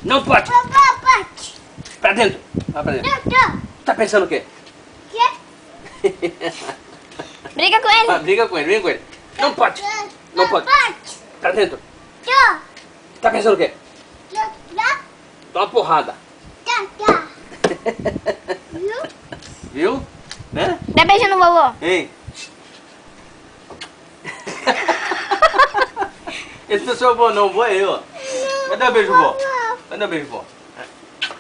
Não pode. Pode. Pra dentro. Vai pra dentro. Não. Tá pensando o quê? Quê? Briga com ele. Ah, briga com ele, briga com ele. Não pode. Não pode. Pra dentro. Tá pensando o quê? Dá uma porrada. Viu? Né? Dá beijo no vovô. Hein? Esse não é seu avô não, o vô é eu. Vai dar um beijo, vó. Vai dar um beijo, vó.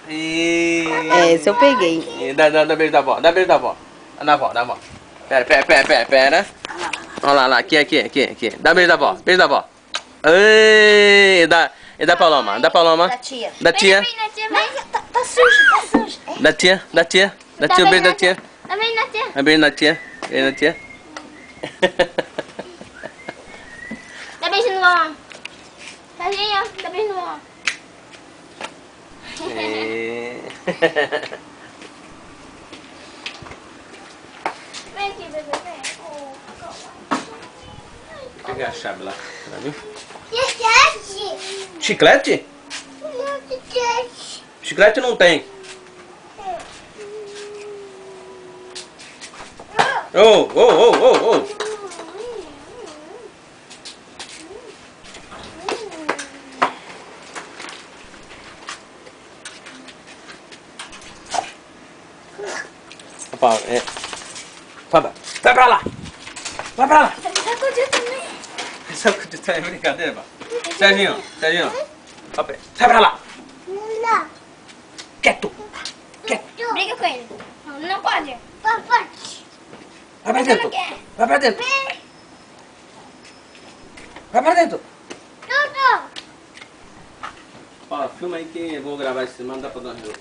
É, esse eu peguei. Dá beijo da avó, dá beijo da avó. Dá avó, dá avó. Pera. Olha lá, aqui. Dá beijo da avó, beijo da avó. Ei, e da Paloma, Da tia. Da tia. Tá sujo. Da tia, o beijo da tia. Dá beijo na tia. Beijo na tia, beijo na tia. Dá beijo no vovô. Serginho, dá beijo no vovô. Vem aqui, bebê, vem. Pegar a chave lá, viu? Chiclete. Chiclete? Chiclete não tem. Oh. Opa, Fábio, vai pra lá. Sacudiu também. Sacudiu também, brincadeira, pá. Serginho. Opa, sai pra lá. Não. Quieto. Briga com ele. Não pode. Vai pra dentro. Vai pra dentro. Ó, filma aí que eu vou gravar esse semana, dá pra dar uma reunião.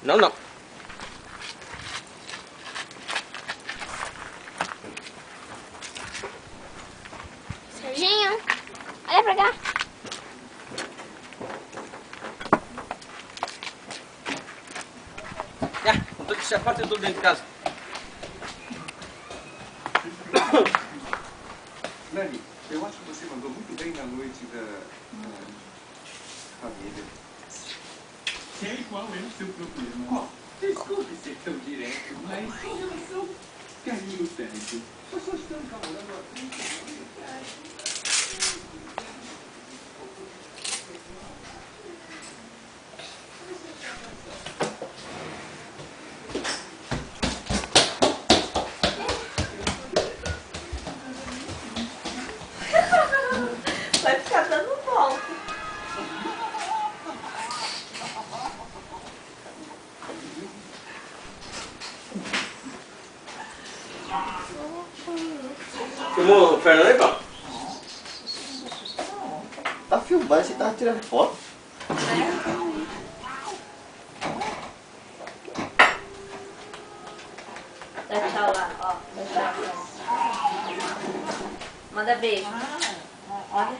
Não. Serginho, olha pra cá. Com todo esse sapato e tudo dentro de casa. Nani, eu acho que você mandou muito bem na noite da família. Sei qual é o seu problema. Desculpe ser tão direto, mas em relação ao carinho sério, eu só estou namorando há 30 anos. Vai ficar dando volta. Filmou o Fernando aí, pá? Tá filmando, você tava tirando foto? Dá tchau lá, ó. Dá tchau. Manda beijo. Olha.